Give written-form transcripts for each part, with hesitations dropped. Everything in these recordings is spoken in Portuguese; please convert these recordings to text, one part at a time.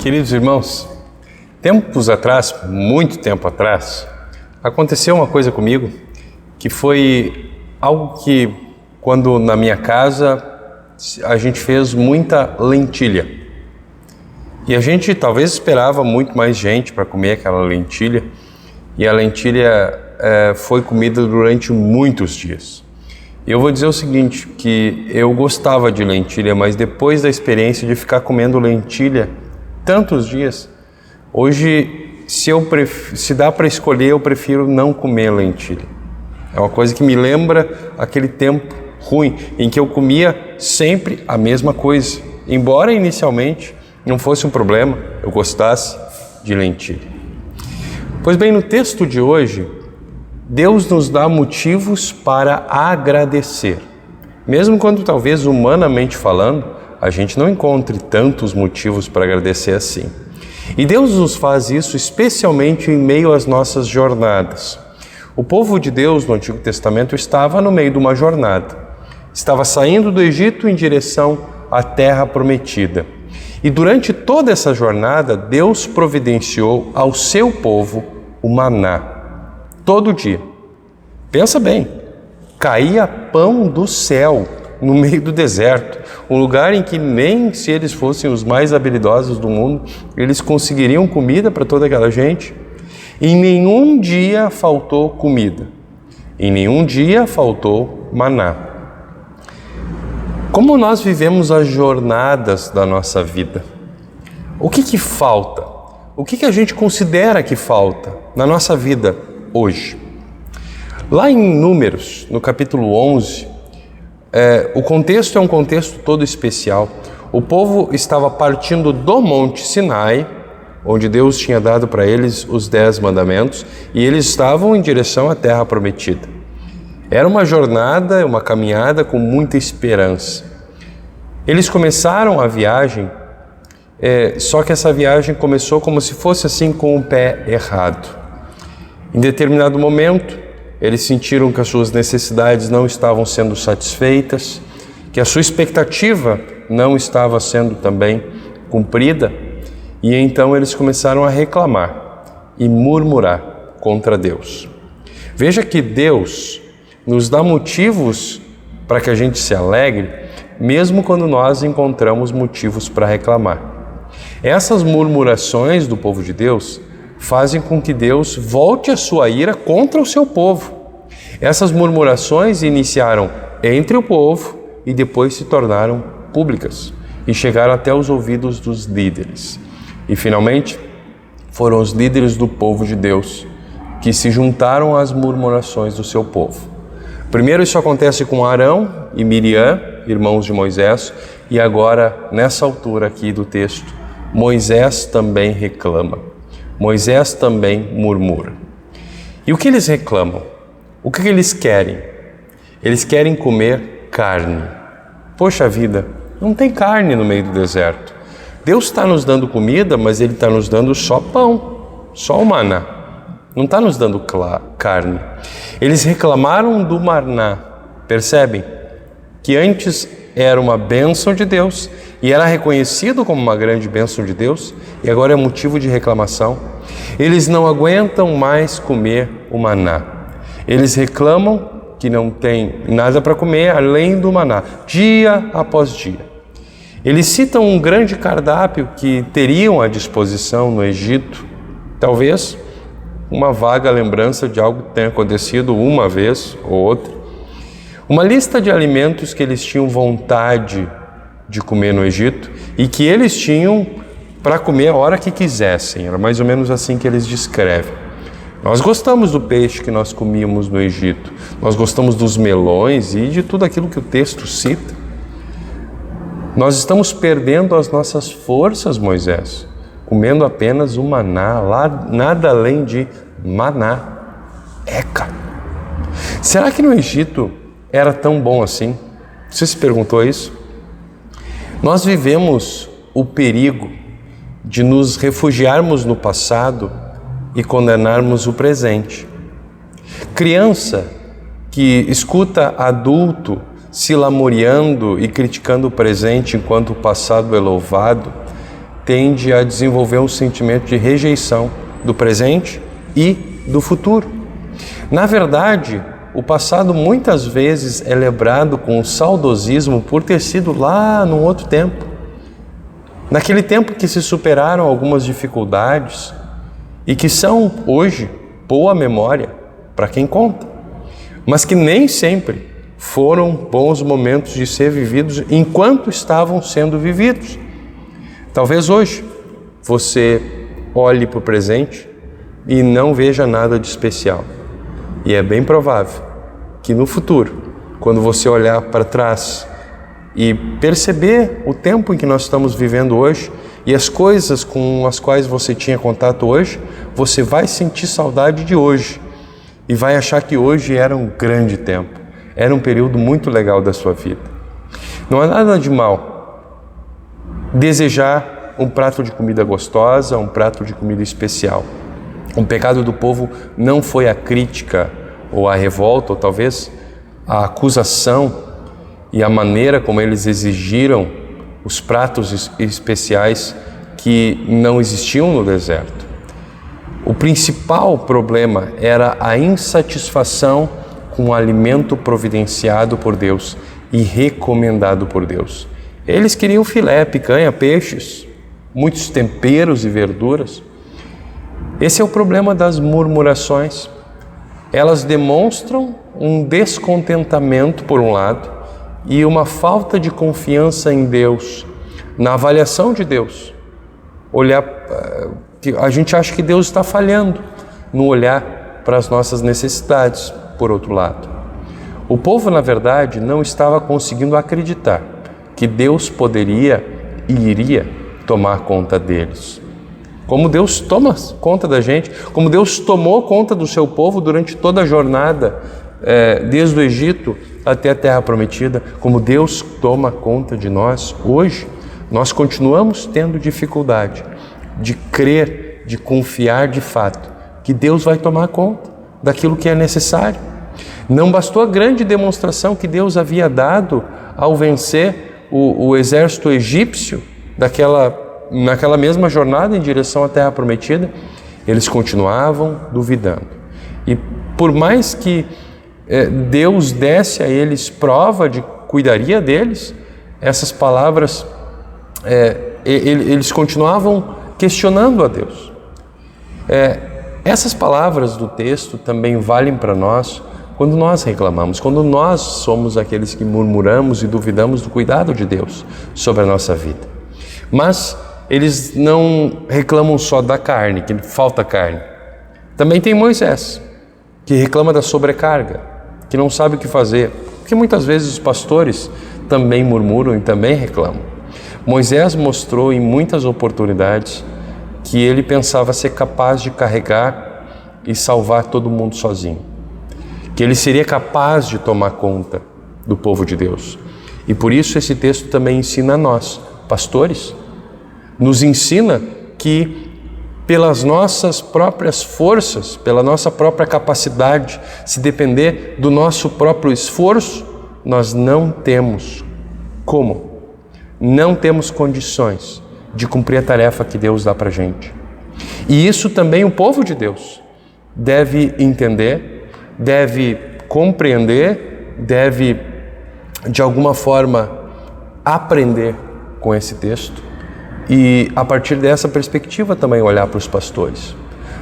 Queridos irmãos, tempos atrás, muito tempo atrás, aconteceu uma coisa comigo que foi algo que, quando na minha casa, a gente fez muita lentilha. E a gente talvez esperava muito mais gente para comer aquela lentilha, e a lentilha foi comida durante muitos dias. E eu vou dizer o seguinte, que eu gostava de lentilha, mas depois da experiência de ficar comendo lentilha tantos dias, hoje, se dá para escolher, eu prefiro não comer lentilha. É uma coisa que me lembra aquele tempo ruim, em que eu comia sempre a mesma coisa. Embora inicialmente não fosse um problema, eu gostasse de lentilha. Pois bem, no texto de hoje, Deus nos dá motivos para agradecer. Mesmo quando talvez humanamente falando, a gente não encontre tantos motivos para agradecer assim. E Deus nos faz isso especialmente em meio às nossas jornadas. O povo de Deus no Antigo Testamento estava no meio de uma jornada. Estava saindo do Egito em direção à Terra Prometida. E durante toda essa jornada, Deus providenciou ao seu povo o maná. Todo dia. Pensa bem, caía pão do céu no meio do deserto, um lugar em que nem se eles fossem os mais habilidosos do mundo, eles conseguiriam comida para toda aquela gente. Em nenhum dia faltou comida, em nenhum dia faltou maná. Como nós vivemos as jornadas da nossa vida? O que falta? O que a gente considera que falta na nossa vida hoje? Lá em Números, no capítulo 11, o contexto é um contexto todo especial. O povo estava partindo do Monte Sinai, onde Deus tinha dado para eles os 10 mandamentos, e eles estavam em direção à Terra Prometida. Era uma jornada, uma caminhada com muita esperança. Eles começaram a viagem, só que essa viagem começou como se fosse assim com o pé errado. Em determinado momento, eles sentiram que as suas necessidades não estavam sendo satisfeitas, que a sua expectativa não estava sendo também cumprida, e então eles começaram a reclamar e murmurar contra Deus. Veja que Deus nos dá motivos para que a gente se alegre, mesmo quando nós encontramos motivos para reclamar. Essas murmurações do povo de Deus fazem com que Deus volte a sua ira contra o seu povo. Essas murmurações iniciaram entre o povo e depois se tornaram públicas e chegaram até os ouvidos dos líderes. E finalmente foram os líderes do povo de Deus que se juntaram às murmurações do seu povo. Primeiro isso acontece com Arão e Miriam, irmãos de Moisés, e agora, nessa altura aqui do texto, Moisés também reclama. Moisés também murmura. E o que eles reclamam? O que eles querem? Eles querem comer carne. Poxa vida, não tem carne no meio do deserto. Deus está nos dando comida, mas Ele está nos dando só pão, só o maná. Não está nos dando carne. Eles reclamaram do maná. Percebem? Que antes era uma bênção de Deus e era reconhecido como uma grande bênção de Deus e agora é motivo de reclamação. Eles não aguentam mais comer o maná. Eles reclamam que não tem nada para comer além do maná, dia após dia. Eles citam um grande cardápio que teriam à disposição no Egito, talvez uma vaga lembrança de algo que tenha acontecido uma vez ou outra. Uma lista de alimentos que eles tinham vontade de comer no Egito e que eles tinham para comer a hora que quisessem. Era mais ou menos assim que eles descrevem. Nós gostamos do peixe que nós comíamos no Egito. Nós gostamos dos melões e de tudo aquilo que o texto cita. Nós estamos perdendo as nossas forças, Moisés, comendo apenas o maná, nada além de maná. Eca! Será que no Egito era tão bom assim? Você se perguntou isso? Nós vivemos o perigo de nos refugiarmos no passado e condenarmos o presente. Criança que escuta adulto se lamuriando e criticando o presente enquanto o passado é louvado, tende a desenvolver um sentimento de rejeição do presente e do futuro. Na verdade, o passado muitas vezes é lembrado com saudosismo por ter sido lá num outro tempo. Naquele tempo que se superaram algumas dificuldades e que são hoje boa memória para quem conta, mas que nem sempre foram bons momentos de ser vividos enquanto estavam sendo vividos. Talvez hoje você olhe para o presente e não veja nada de especial. E é bem provável que no futuro, quando você olhar para trás e perceber o tempo em que nós estamos vivendo hoje e as coisas com as quais você tinha contato hoje, você vai sentir saudade de hoje e vai achar que hoje era um grande tempo, era um período muito legal da sua vida. Não há nada de mal desejar um prato de comida gostosa, um prato de comida especial. O pecado do povo não foi a crítica ou a revolta, ou talvez a acusação e a maneira como eles exigiram os pratos especiais que não existiam no deserto. O principal problema era a insatisfação com o alimento providenciado por Deus e recomendado por Deus. Eles queriam filé, picanha, peixes, muitos temperos e verduras. Esse é o problema das murmurações. Elas demonstram um descontentamento, por um lado, e uma falta de confiança em Deus, na avaliação de Deus. A gente acha que Deus está falhando no olhar para as nossas necessidades, por outro lado. O povo, na verdade, não estava conseguindo acreditar que Deus poderia e iria tomar conta deles. Como Deus toma conta da gente, como Deus tomou conta do seu povo durante toda a jornada, desde o Egito até a Terra Prometida, como Deus toma conta de nós hoje, nós continuamos tendo dificuldade de crer, de confiar de fato que Deus vai tomar conta daquilo que é necessário. Não bastou a grande demonstração que Deus havia dado ao vencer o exército egípcio naquela mesma jornada em direção à Terra Prometida, eles continuavam duvidando. E por mais que Deus desse a eles prova de que cuidaria deles, essas palavras, eles continuavam questionando a Deus. Essas palavras do texto também valem para nós quando nós reclamamos, quando nós somos aqueles que murmuramos e duvidamos do cuidado de Deus sobre a nossa vida. Mas eles não reclamam só da carne, que falta carne. Também tem Moisés, que reclama da sobrecarga, que não sabe o que fazer, porque muitas vezes os pastores também murmuram e também reclamam. Moisés mostrou em muitas oportunidades que ele pensava ser capaz de carregar e salvar todo mundo sozinho, que ele seria capaz de tomar conta do povo de Deus. E por isso esse texto também ensina a nós, pastores, nos ensina que pelas nossas próprias forças, pela nossa própria capacidade, se depender do nosso próprio esforço, nós não temos não temos condições de cumprir a tarefa que Deus dá para a gente. E isso também o povo de Deus deve entender, deve compreender, deve de alguma forma aprender com esse texto e a partir dessa perspectiva também olhar para os pastores.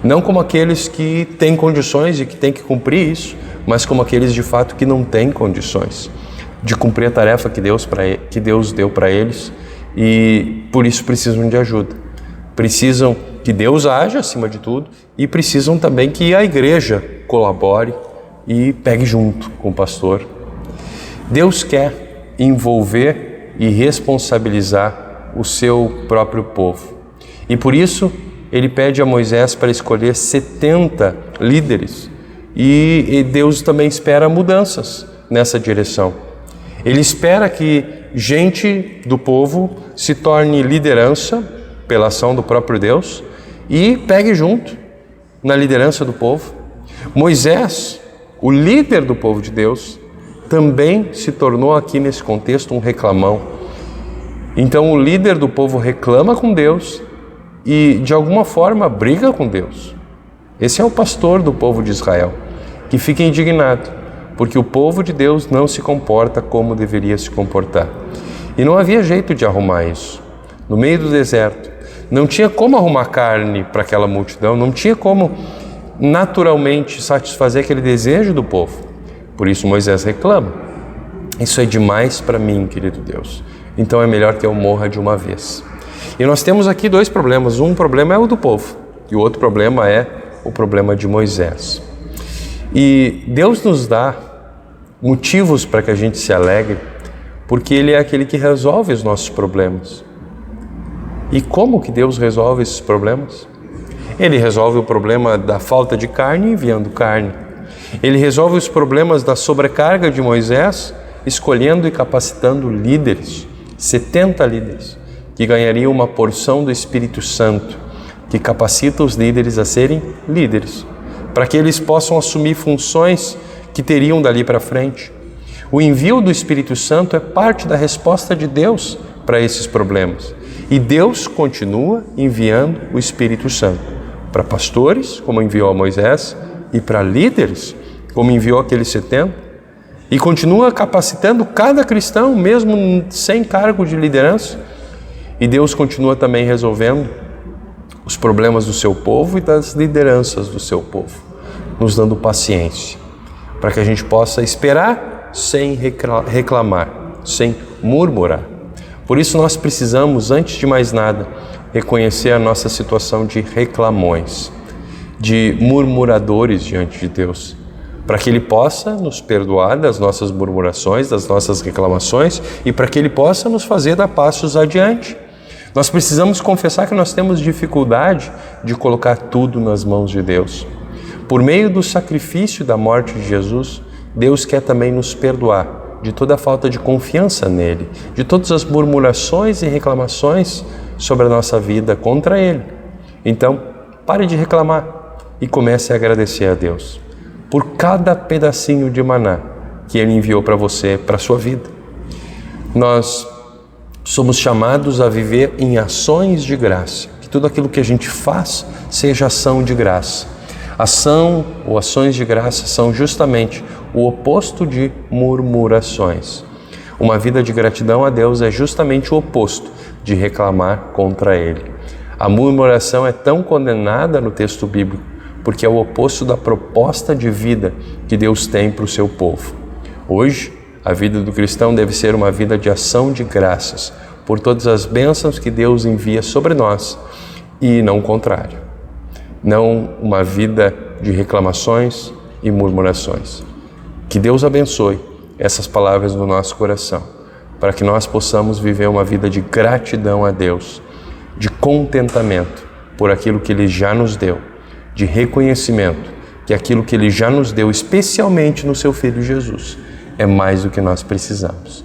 Não como aqueles que têm condições e que têm que cumprir isso, mas como aqueles de fato que não têm condições de cumprir a tarefa que Deus deu para eles e por isso precisam de ajuda. Precisam que Deus haja acima de tudo e precisam também que a igreja colabore e pegue junto com o pastor. Deus quer envolver e responsabilizar o seu próprio povo. E por isso ele pede a Moisés para escolher 70 líderes e Deus também espera mudanças nessa direção. Ele espera que gente do povo se torne liderança pela ação do próprio Deus e pegue junto na liderança do povo. Moisés, o líder do povo de Deus, também se tornou aqui nesse contexto um reclamão. Então o líder do povo reclama com Deus e de alguma forma briga com Deus. Esse é o pastor do povo de Israel, que fica indignado, porque o povo de Deus não se comporta como deveria se comportar. E não havia jeito de arrumar isso. No meio do deserto, não tinha como arrumar carne para aquela multidão, não tinha como naturalmente satisfazer aquele desejo do povo. Por isso Moisés reclama. Isso é demais para mim, querido Deus. Então é melhor que eu morra de uma vez. E nós temos aqui dois problemas. Um problema é o do povo e o outro problema é o problema de Moisés. E Deus nos dá motivos para que a gente se alegre, porque Ele é aquele que resolve os nossos problemas. E como que Deus resolve esses problemas? Ele resolve o problema da falta de carne enviando carne. Ele resolve os problemas da sobrecarga de Moisés escolhendo e capacitando líderes, 70 líderes, que ganhariam uma porção do Espírito Santo, que capacita os líderes a serem líderes, para que eles possam assumir funções que teriam dali para frente. O envio do Espírito Santo é parte da resposta de Deus para esses problemas. E Deus continua enviando o Espírito Santo para pastores, como enviou a Moisés, e para líderes, como enviou aqueles 70, e continua capacitando cada cristão, mesmo sem cargo de liderança. E Deus continua também resolvendo os problemas do seu povo e das lideranças do seu povo, nos dando paciência, para que a gente possa esperar sem reclamar, sem murmurar. Por isso nós precisamos, antes de mais nada, reconhecer a nossa situação de reclamões, de murmuradores diante de Deus, para que Ele possa nos perdoar das nossas murmurações, das nossas reclamações e para que Ele possa nos fazer dar passos adiante. Nós precisamos confessar que nós temos dificuldade de colocar tudo nas mãos de Deus. Por meio do sacrifício da morte de Jesus, Deus quer também nos perdoar de toda a falta de confiança nele, de todas as murmurações e reclamações sobre a nossa vida contra Ele. Então, pare de reclamar e comece a agradecer a Deus por cada pedacinho de maná que Ele enviou para você, para a sua vida. Nós somos chamados a viver em ações de graça, que tudo aquilo que a gente faz seja ação de graça. Ação ou ações de graça são justamente o oposto de murmurações. Uma vida de gratidão a Deus é justamente o oposto de reclamar contra Ele. A murmuração é tão condenada no texto bíblico porque é o oposto da proposta de vida que Deus tem para o seu povo. Hoje, a vida do cristão deve ser uma vida de ação de graças por todas as bênçãos que Deus envia sobre nós e não o contrário. Não uma vida de reclamações e murmurações. Que Deus abençoe essas palavras no nosso coração, para que nós possamos viver uma vida de gratidão a Deus, de contentamento por aquilo que Ele já nos deu, de reconhecimento que aquilo que Ele já nos deu, especialmente no Seu Filho Jesus, é mais do que nós precisamos.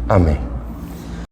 Amém.